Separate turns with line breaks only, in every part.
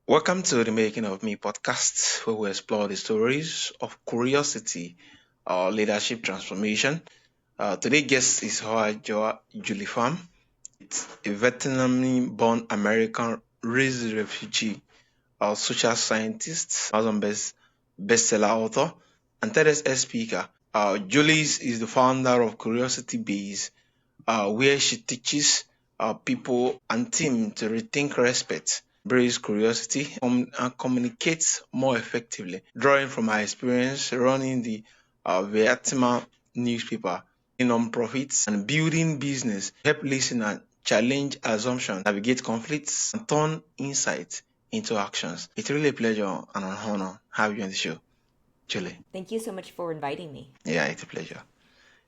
Welcome to the Making of Me podcast, where we explore the stories of curiosity or leadership transformation. Today's guest is Hoai Julie Pham. It's a Vietnamese-born American raised refugee, a social scientist, Amazon bestseller author, and TEDx speaker. Julie is the founder of Curiosity Base, where she teaches people and team to rethink respect, embrace curiosity, and communicate more effectively. Drawing from her experience running the Vietnam newspaper, non-profits, and building business, help listen and challenge assumptions, navigate conflicts, and turn insights into actions. It's really a pleasure and an honor to have you on the show, Julie.
Thank you so much for inviting me.
Yeah, it's a pleasure.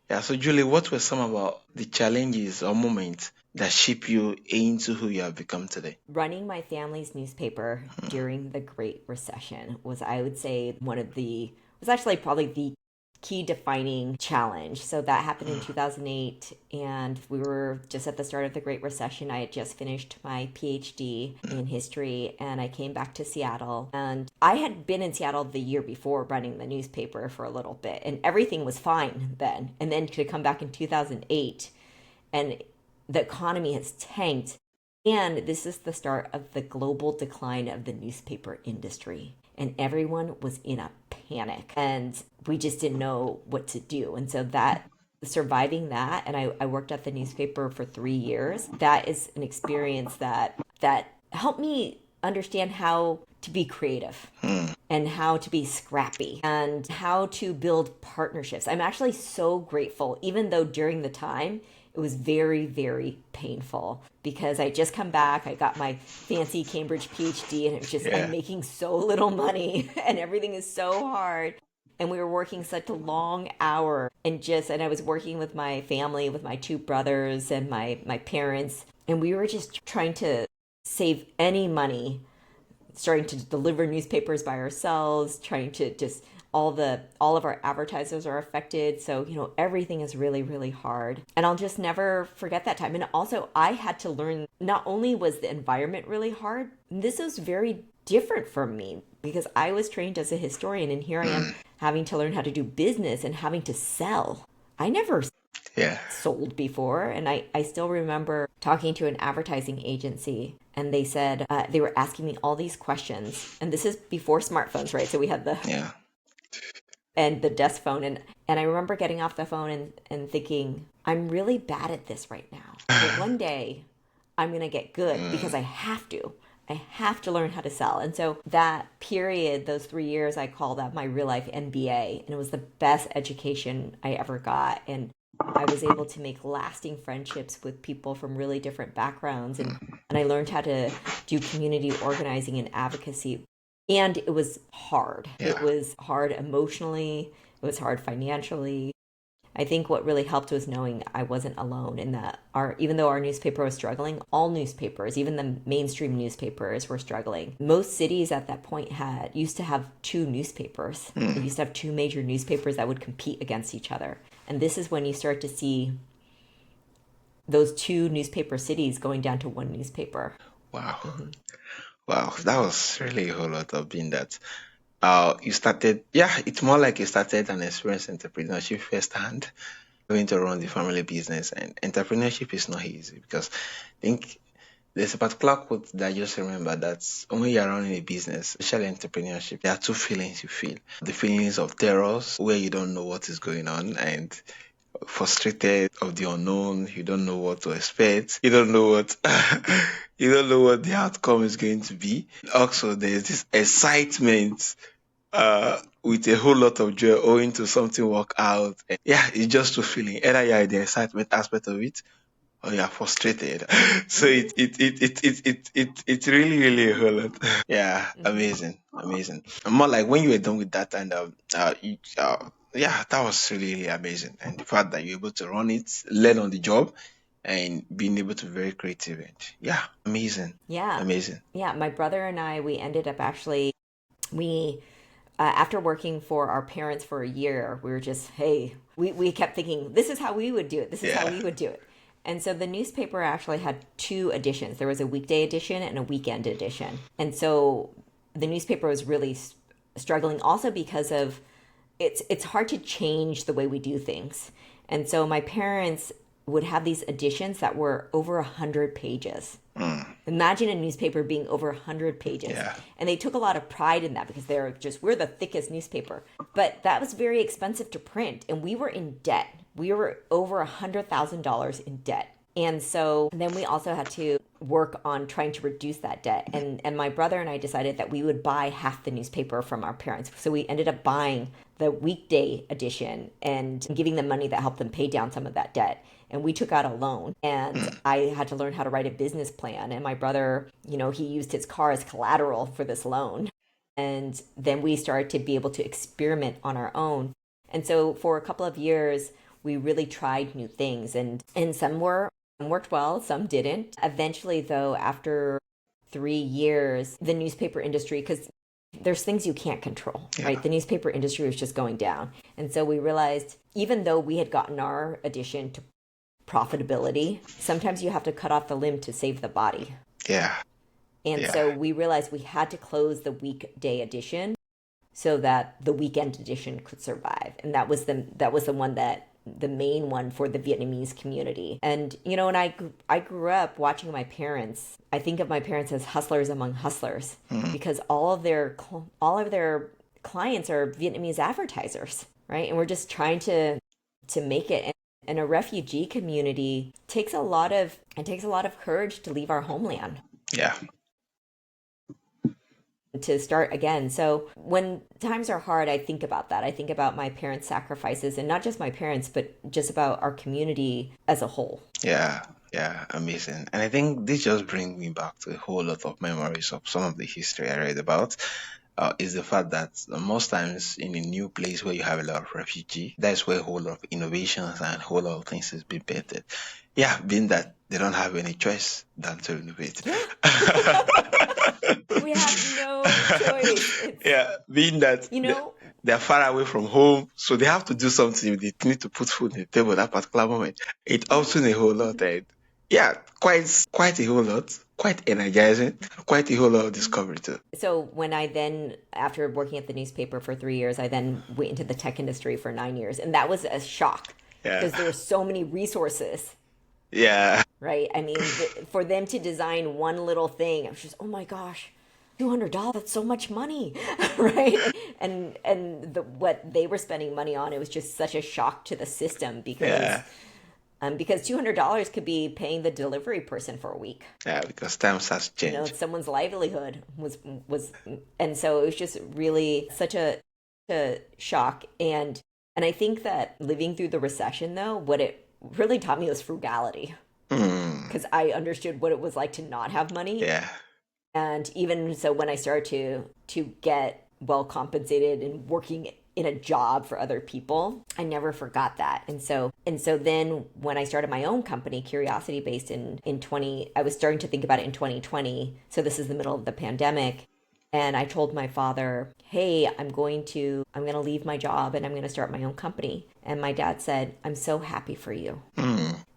Yeah, so Julie, what were some about the challenges or moments that shape you into who you have become today?
Running my family's newspaper during the Great Recession was, I would say, was actually probably the key defining challenge. So that happened in 2008, and we were just at the start of the Great Recession. I had just finished my PhD in history, and I came back to Seattle. And I had been in Seattle the year before running the newspaper for a little bit, and everything was fine then. And then to come back in 2008, and the economy has tanked. And this is the start of the global decline of the newspaper industry. And everyone was in a panic. And we just didn't know what to do. And so that surviving that, and I worked at the newspaper for 3 years, that is an experience that helped me understand how to be creative and how to be scrappy and how to build partnerships. I'm actually so grateful, even though during the time it was very, very painful because I just come back. I got my fancy Cambridge PhD, and it was just,
Yeah.
I'm making so little money and everything is so hard. And we were working such a long hour, and I was working with my family, with my two brothers and my parents. And we were just trying to save any money, starting to deliver newspapers by ourselves, trying to just all of our advertisers are affected. So, everything is really, really hard. And I'll just never forget that time. And also I had to learn, not only was the environment really hard, this was very different from me because I was trained as a historian, and here I am having to learn how to do business and having to sell. I never
Yeah.
sold before. And I still remember talking to an advertising agency, and they said, they were asking me all these questions. And this is before smartphones, right? So we had
Yeah.
the desk phone. And I remember getting off the phone and thinking, I'm really bad at this right now. But one day I'm going to get good because I have to. I have to learn how to sell. And so that period, those 3 years, I call that my real life MBA. And it was the best education I ever got. And I was able to make lasting friendships with people from really different backgrounds. And I learned how to do community organizing and advocacy. And it was hard. It
Yeah.
was hard emotionally. It was hard financially. I think what really helped was knowing I wasn't alone in that even though our newspaper was struggling, all newspapers, even the mainstream newspapers, were struggling. Most cities at that point used to have two newspapers. They used to have two major newspapers that would compete against each other. And this is when you start to see those two newspaper cities going down to one newspaper.
Wow. Wow. That was really a whole lot of being that. You started, yeah, it's more like you started an experience entrepreneurship firsthand, going to run the family business. And entrepreneurship is not easy because I think there's a particular quote that I just remember that's when you're running a business, especially entrepreneurship, there are two feelings you feel. The feelings of terrors, where you don't know what is going on, and frustrated of the unknown. You don't know what to expect. You don't know what you don't know what the outcome is going to be. Also, there's this excitement with a whole lot of joy owing to something work out. And yeah, it's just a feeling. Either you're in the excitement aspect of it or you're frustrated. So it's really, really a whole lot. Yeah, amazing. Amazing. And more like when you were done with that and yeah, that was really, really amazing. And the fact that you're able to run it, learn on the job, and being able to be very creative and yeah, amazing.
Yeah.
Amazing.
Yeah. My brother and I, we ended up actually, we, after working for our parents for a year, we were just, hey, we kept thinking, this is how we would do it. This is how
Yeah.
we would do it. And so the newspaper actually had two editions. There was a weekday edition and a weekend edition. And so the newspaper was really struggling also because of it's hard to change the way we do things. And so my parents would have these editions that were over 100 pages. Imagine a newspaper being over 100 pages.
Yeah.
And they took a lot of pride in that because we're the thickest newspaper. But that was very expensive to print. And we were in debt. We were over $100,000 in debt. And so then we also had to work on trying to reduce that debt. And my brother and I decided that we would buy half the newspaper from our parents. So we ended up buying the weekday edition and giving them money that helped them pay down some of that debt. And we took out a loan, and I had to learn how to write a business plan. And my brother, he used his car as collateral for this loan. And then we started to be able to experiment on our own. And so for a couple of years, we really tried new things, and some worked well, some didn't. Eventually, though, after 3 years, the newspaper industry, because there's things you can't control, right? The newspaper industry was just going down. And so we realized, even though we had gotten our edition to profitability, sometimes you have to cut off the limb to save the body.
Yeah.
And so we realized we had to close the weekday edition so that the weekend edition could survive. And that was the main one for the Vietnamese community. And and I grew up watching my parents. I think of my parents as hustlers among hustlers, because all of their clients are Vietnamese advertisers, right? And we're just trying to make it. And a refugee community takes a lot of courage to leave our homeland.
Yeah.
To start again. So when times are hard, I think about that. I think about my parents' sacrifices, and not just my parents, but just about our community as a whole.
Yeah. Yeah. Amazing. And I think this just brings me back to a whole lot of memories of some of the history I read about. Is the fact that most times in a new place where you have a lot of refugee, that's where a whole lot of innovations and a whole lot of things is being bettered. Yeah, being that they don't have any choice than to innovate.
We have no choice.
Being that they're far away from home, so they have to do something. They need to put food on the table at that particular moment. It helps in a whole lot. And quite a whole lot. Quite energizing. Quite a whole lot of discovery too.
So when I then, after working at the newspaper for 3 years, I then went into the tech industry for 9 years. And that was a shock because there were so many resources.
Yeah.
Right? I mean, for them to design one little thing, I was just, oh my gosh, $200, that's so much money, right? And what they were spending money on, it was just such a shock to the system because $200 could be paying the delivery person for a week.
Yeah, because times has changed.
Someone's livelihood was, and so it was just really such a shock. And I think that living through the recession, though, what it really taught me was frugality, because I understood what it was like to not have money.
Yeah. And
even so, when I started to get well compensated and working in a job for other people, I never forgot that. And so then when I started my own company, Curiosity Based, I was starting to think about it in 2020. So this is the middle of the pandemic. And I told my father, hey, I'm going to leave my job and I'm going to start my own company. And my dad said, I'm so happy for you.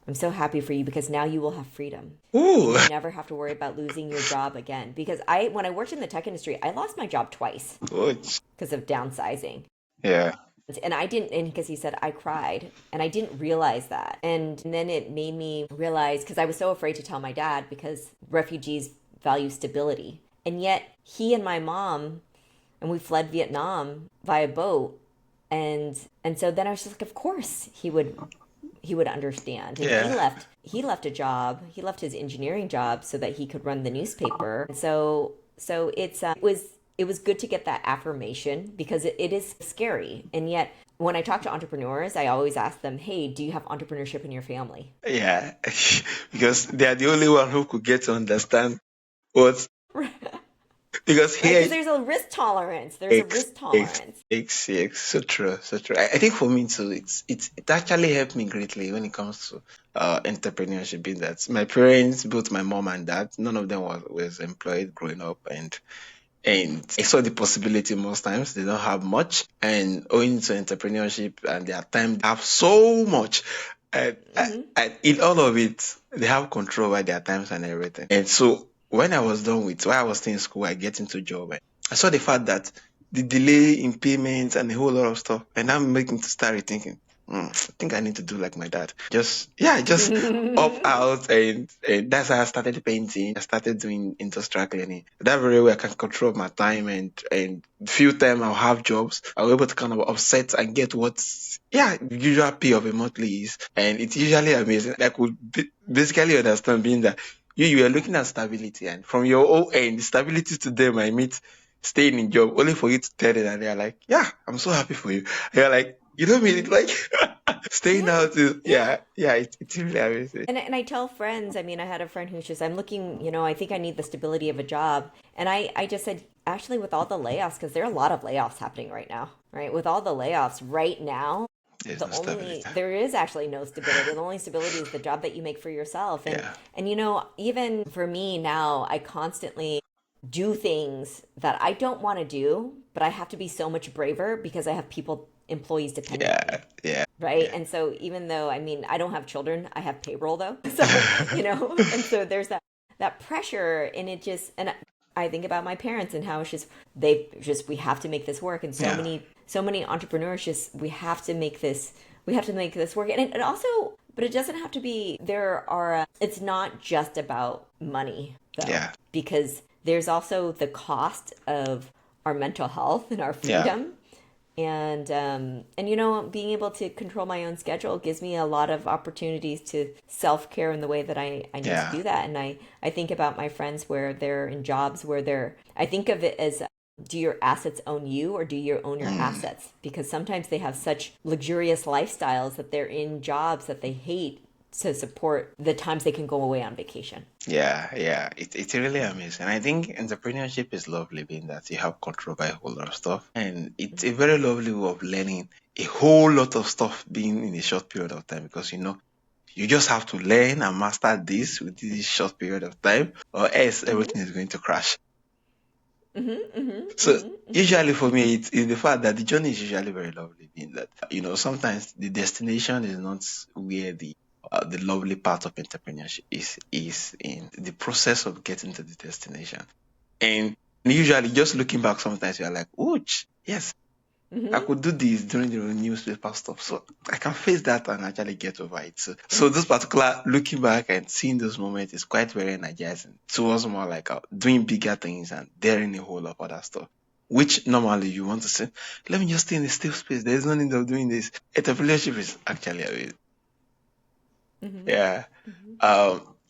I'm so happy for you because now you will have freedom.
Ooh.
You never have to worry about losing your job again. Because when I worked in the tech industry, I lost my job twice because of downsizing.
Yeah.
And I didn't, and because he said I cried, and I didn't realize that. And then it made me realize, because I was so afraid to tell my dad, because refugees value stability. And yet he and my mom, and we fled Vietnam via boat. And so then I was just like, of course he would understand. And he left a job. He left his engineering job so that he could run the newspaper. And so it was good to get that affirmation, because it is scary. And yet when I talk to entrepreneurs, I always ask them, hey, do you have entrepreneurship in your family?
Yeah, because they are the only one who could get to understand what. Because here,
there's a risk tolerance.
It's so true, so true. I think for me too, it actually helped me greatly when it comes to entrepreneurship. Being that my parents, both my mom and dad, none of them was employed growing up, and I saw the possibility most times. They don't have much, and owing to entrepreneurship and their time, they have so much. And in all of it, they have control over their times and everything. And so when I was done with, while I was still in school, I get into job. I saw the fact that the delay in payments and a whole lot of stuff, and I'm making to start rethinking. I think I need to do like my dad. Just opt out, and that's how I started painting. I started doing industrial cleaning. That very way I can control my time, and few time I'll have jobs. I'll be able to kind of offset and get what's usual pay of a monthly is, and it's usually amazing. I could basically understand being that you are looking at stability, and from your own end, stability to them I meet staying in job only for you to tell them, and they're like, yeah, I'm so happy for you. And you're like, you don't mean it like staying
Yeah.
out is
Yeah.
it's really amazing.
And I tell friends, I mean, I had a friend who's just, I'm looking, I think I need the stability of a job. And I just said, actually, with all the layoffs, because there are a lot of layoffs happening right now, right? With all the layoffs right now,
There's no stability.
there is actually no stability. The only stability is the job that you make for yourself.
Yeah.
And even for me now, I constantly do things that I don't want to do, but I have to be so much braver because I have employees depending on me.
Yeah. Yeah.
Right.
Yeah.
And so even though, I mean, I don't have children, I have payroll though. So, and so there's that pressure and I think about my parents and how it's just, we have to make this work. And
Yeah.
so many entrepreneurs just, we have to make this work. And it also, but it doesn't have to be, it's not just about money though,
Yeah.
because there's also the cost of our mental health and our
Yeah.
freedom. And being able to control my own schedule gives me a lot of opportunities to self-care in the way that I need to
Yeah.
do that. And I think about my friends where they're in jobs where I think of it as, do your assets own you or do you own your assets? Because sometimes they have such luxurious lifestyles that they're in jobs that they hate to support the times they can go away on vacation.
Yeah. It's really amazing. I think entrepreneurship is lovely being that you have control by a whole lot of stuff. And it's a very lovely way of learning a whole lot of stuff being in a short period of time because you just have to learn and master this within this short period of time, or else everything is going to crash. So usually for me, it's the fact that the journey is usually very lovely. Being that sometimes the destination is not where the lovely part of entrepreneurship is in the process of getting to the destination. And usually, just looking back, sometimes you're like, "Ouch, yes, I could do this during the newspaper stuff, so I can face that and actually get over it." So this particular looking back and seeing those moments is quite very energizing. So it was more like doing bigger things and daring a whole lot of other stuff, which normally you want to say, "Let me just stay in a still space. There's no need of doing this." Entrepreneurship is actually amazing. Yeah.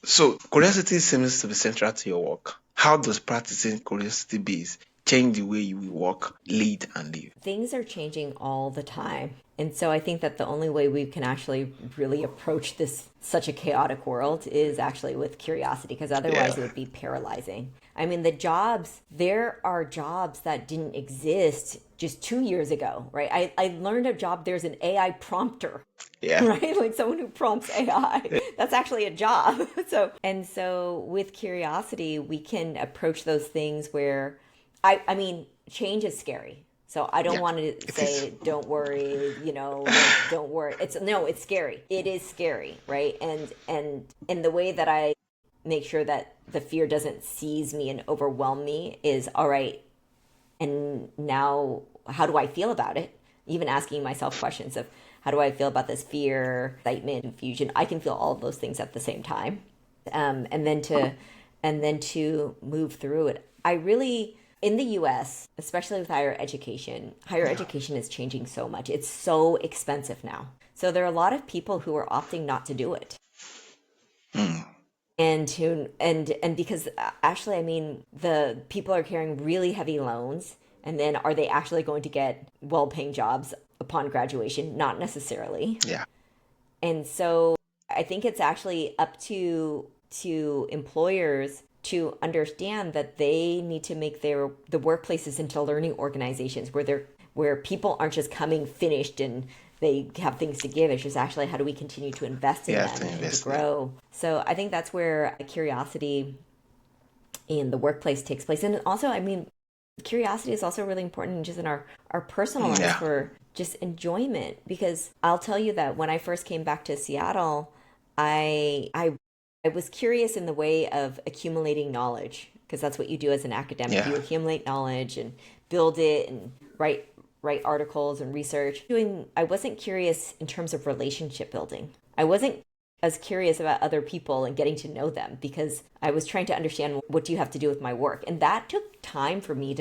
So curiosity seems to be central to your work. How does practicing curiosity based change the way you work, lead, and live?
Things are changing all the time. And so I think that the only way we can actually really approach this such a chaotic world is actually with curiosity, because otherwise it
Yeah.
would be paralyzing. I mean, there are jobs that didn't exist just 2 years ago, right? I learned a job, there's an AI prompter,
Yeah.
right? Like someone who prompts AI. That's actually a job. So with curiosity, we can approach those things where I mean, change is scary. So I don't
Yeah.
want to
It is.
say, don't worry, like, don't worry. It's scary. It is scary, right? And the way that I make sure that the fear doesn't seize me and overwhelm me is, all right, and now how do I feel about it? Even asking myself questions of, how do I feel about this fear, excitement, confusion? I can feel all of those things at the same time. um, and then to and then to move through it. I really, in the US, especially with higher education is changing so much. It's so expensive now. So there are a lot of people who are opting not to do it.
Mm.
And because actually, I mean, the people are carrying really heavy loans, and then are they actually going to get well-paying jobs upon graduation? Not necessarily.
Yeah.
And so I think it's actually up to employers to understand that they need to make the workplaces into learning organizations where people aren't just coming finished and they have things to give. It's just actually, how do we continue to invest in
Yeah.
them
To
and to
invest in it.
grow? So I think that's where curiosity in the workplace takes place. And also, I mean, curiosity is also really important just in our personal lives
Yeah.
for just enjoyment. Because I'll tell you that when I first came back to Seattle, I was curious in the way of accumulating knowledge, because that's what you do as an academic. You
Yeah.
accumulate knowledge and build it and write articles and research. Doing I wasn't curious in terms of relationship building. I wasn't as curious about other people and getting to know them, because I was trying to understand, what do you have to do with my work? And that took time for me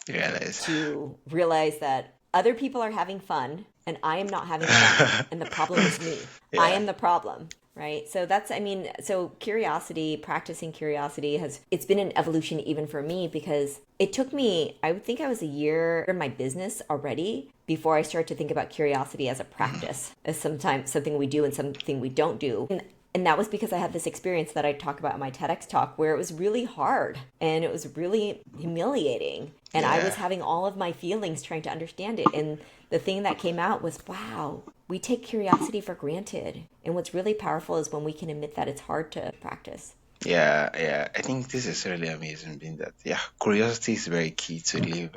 Realize.
to realize that other people are having fun and I am not having fun. And the problem is me. I
Yeah.
am the problem. Right. So that's, I mean, so curiosity, practicing curiosity it's been an evolution even for me, because it took me, I would think I was a year in my business already before I started to think about curiosity as a practice, as sometimes something we do and something we don't do. And that was because I had this experience that I talk about in my TEDx talk, where it was really hard and it was really humiliating. And I was
Yeah.
having all of my feelings trying to understand it. And the thing that came out was, wow, we take curiosity for granted. And what's really powerful is when we can admit that it's hard to practice.
Yeah, yeah. I think this is really amazing, being that, yeah, curiosity is very key to live,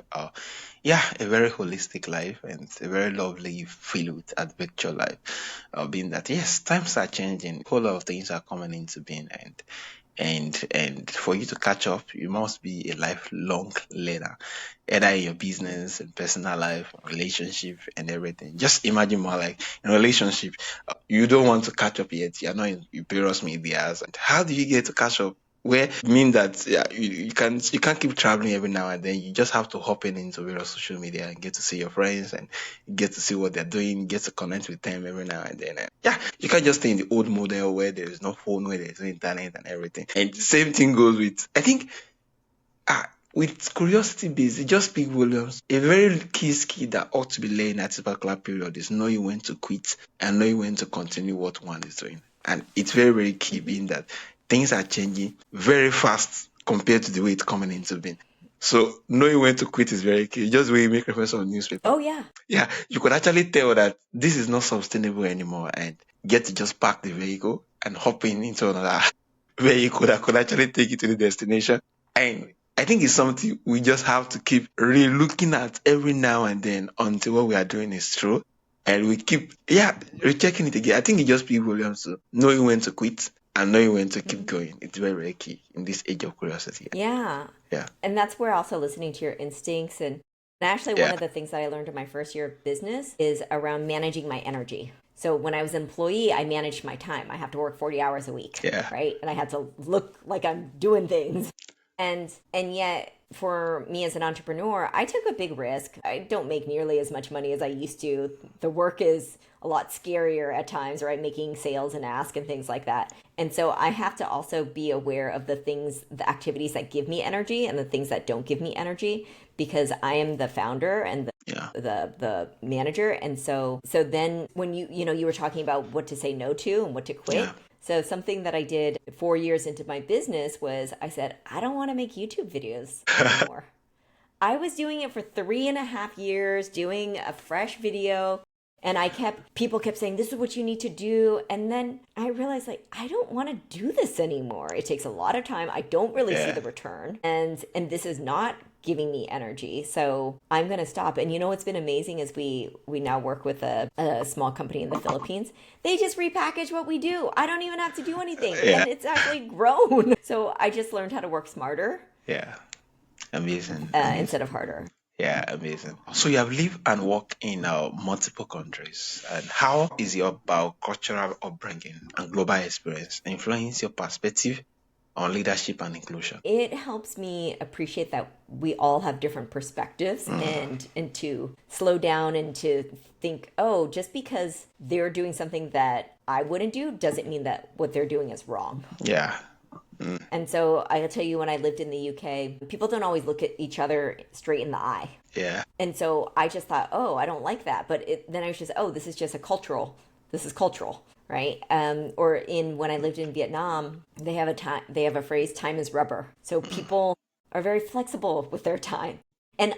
yeah, a very holistic life and a very lovely, filled, adventure life. Being that, yes, times are changing, a whole lot of things are coming into being, and for you to catch up, you must be a lifelong learner, either in your business and personal life, relationship, and everything. Just imagine more like in a relationship, you don't want to catch up yet. You're not in your various medias. And how do you get to catch up? Where mean that, yeah, you can't keep traveling every now and then. You just have to hop in into various social media and get to see your friends and get to see what they're doing, get to connect with them every now and then. And yeah, you can't just stay in the old model where there is no phone, where there's no internet and everything. And the same thing goes with, I think, with curiosity based, it just speaks volumes. A very key skill that ought to be learned at a particular period is knowing when to quit and knowing when to continue what one is doing. And it's very, very key,
Mm-hmm.
being that things are changing very fast compared to the way it's coming into being. So knowing when to quit is very key. Just the way you make reference on newspaper.
Oh, yeah.
Yeah, you could actually tell that this is not sustainable anymore and get to just park the vehicle and hop in into another vehicle that could actually take you to the destination. And I think it's something we just have to keep really looking at every now and then until what we are doing is true. And we keep, yeah, rechecking it again. I think it just speaks volumes to knowing when to quit and knowing when to keep
Mm-hmm.
going. It's very, very key in this age of curiosity.
Yeah.
Yeah,
And that's where also listening to your instincts. And actually, one
yeah,
of the things that I learned in my first year of business is around managing my energy. So when I was an employee, I managed my time. I have to work 40 hours a week,
yeah,
right? And I had to look like I'm doing things. And yet for me as an entrepreneur, I took a big risk. I don't make nearly as much money as I used to. The work is a lot scarier at times, right? Making sales and ask and things like that. And so I have to also be aware of the things, the activities that give me energy and the things that don't give me energy, because I am the founder and
yeah,
the manager. And so then when you were talking about what to say no to and what to
yeah.
quit. So something that I did 4 years into my business was I said, I don't want to make YouTube videos anymore. I was doing it for 3.5 years, doing a fresh video. And people kept saying, this is what you need to do. And then I realized, like, I don't want to do this anymore. It takes a lot of time. I don't really see
Yeah.
the return. And this is not giving me energy. So I'm going to stop. And you know what's been amazing is we now work with a small company in the Philippines. They just repackage what we do. I don't even have to do anything.
Yeah.
And it's actually grown. So I just learned how to work smarter
Yeah. Amazing. Amazing.
instead of harder.
Yeah, amazing. So you have lived and worked in multiple countries. And how is your cultural upbringing and global experience influence your perspective on leadership and inclusion?
It helps me appreciate that we all have different perspectives,
Mm,
and to slow down and to think, oh, just because they're doing something that I wouldn't do doesn't mean that what they're doing is wrong.
yeah. Mm,
And so I'll tell you, when I lived in the UK, people don't always look at each other straight in the eye.
yeah.
And so I just thought, oh, I don't like that. But then I was just, oh, this is cultural, right? Or when I lived in Vietnam, they have a phrase, time is rubber. So people are very flexible with their time. And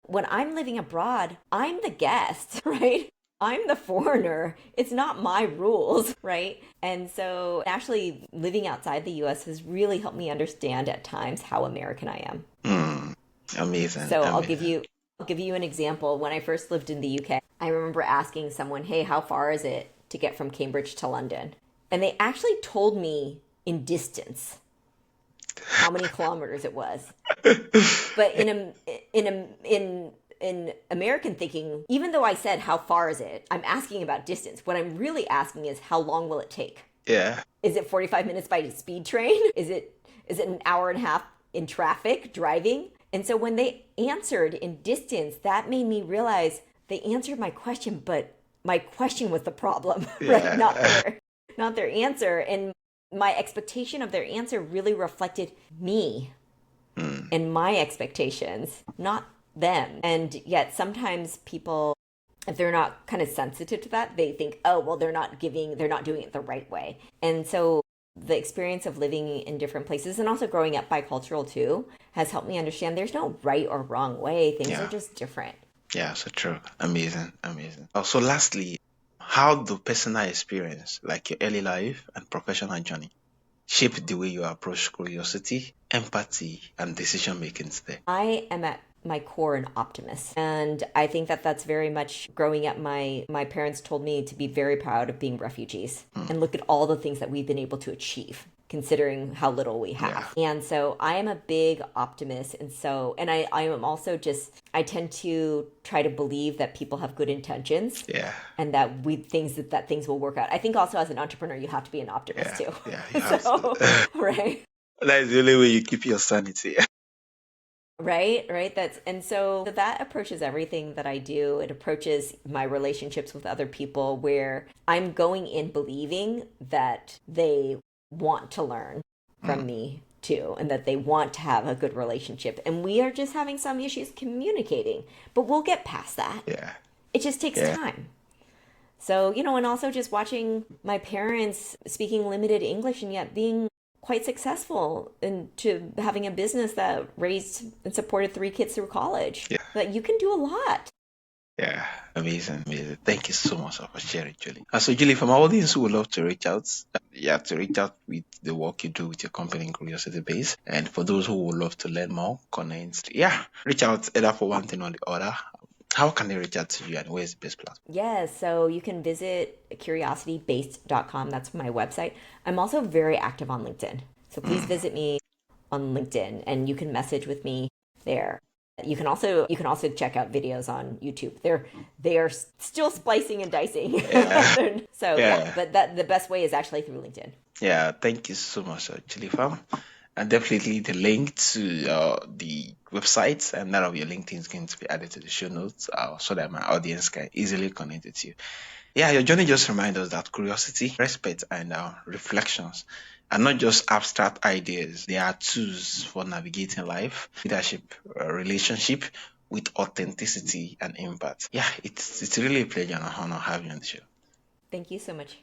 when I'm living abroad, I'm the guest, right? I'm the foreigner. It's not my rules, right? And so actually living outside the US has really helped me understand at times how American I am.
Mm, amazing.
So I'll give
Amazing.
you I'll give you an example. When I first lived in the UK, I remember asking someone, hey, how far is it to get from Cambridge to London? And they actually told me in distance how many kilometers it was. But in American thinking, even though I said how far is it, I'm asking about distance. What I'm really asking is how long will it take?
Yeah.
Is it 45 minutes by speed train? Is it an hour and a half in traffic driving? And so when they answered in distance, that made me realize they answered my question, but my question was the problem, right?
Yeah.
Not their answer. And my expectation of their answer really reflected me
Mm.
and my expectations, not them. And yet sometimes people, if they're not kind of sensitive to that, they think, oh, well, they're not doing it the right way. And so the experience of living in different places and also growing up bicultural too has helped me understand there's no right or wrong way. Things are
Yeah.
just different.
Yeah. So true. Amazing. Amazing. Also, lastly, how do personal experience, like your early life and professional journey, shape the way you approach curiosity, empathy, and decision making today?
I am at my core an optimist, and I think that that's very much growing up. My parents told me to be very proud of being refugees
Mm.
and look at all the things that we've been able to achieve considering how little we
Yeah.
have. And so I am a big optimist, and I am also just, I tend to try to believe that people have good intentions
Yeah.
and that that things will work out. I think also as an entrepreneur you have to be an optimist
Yeah.
too.
Yeah. You have
So
to.
right.
That is the only way you keep your sanity.
Right. That's and so that approaches everything that I do. It approaches my relationships with other people where I'm going in believing that they want to learn from
Mm.
me too and that they want to have a good relationship. And we are just having some issues communicating, but we'll get past that.
Yeah.
It just takes
Yeah.
time. So, and also just watching my parents speaking limited English and yet being quite successful into having a business that raised and supported 3 kids through college.
Yeah.
That you can do a lot.
Yeah, amazing, amazing. Thank you so much for sharing, Julie. So, Julie, from our audience who would love to reach out, to reach out with the work you do with your company in Curiosity Base, and for those who would love to learn more, connect, reach out either for one thing or the other. How can they reach out to you, and where's the best platform?
Yes, so you can visit curiositybased.com. That's my website. I'm also very active on LinkedIn. So please
Mm.
visit me on LinkedIn and you can message with me there. You can also check out videos on YouTube. They are still splicing and dicing.
Yeah,
So yeah,
yeah,
but that the best way is actually through LinkedIn.
yeah. Thank you so much, Julie Pham. And definitely the link to the website and that of your LinkedIn is going to be added to the show notes so that my audience can easily connect with you. Yeah, your journey just reminds us that curiosity, respect, and reflections are not just abstract ideas. They are tools for navigating life, leadership, relationship with authenticity and impact. Yeah, it's really a pleasure and an honor having you on the show.
Thank you so much.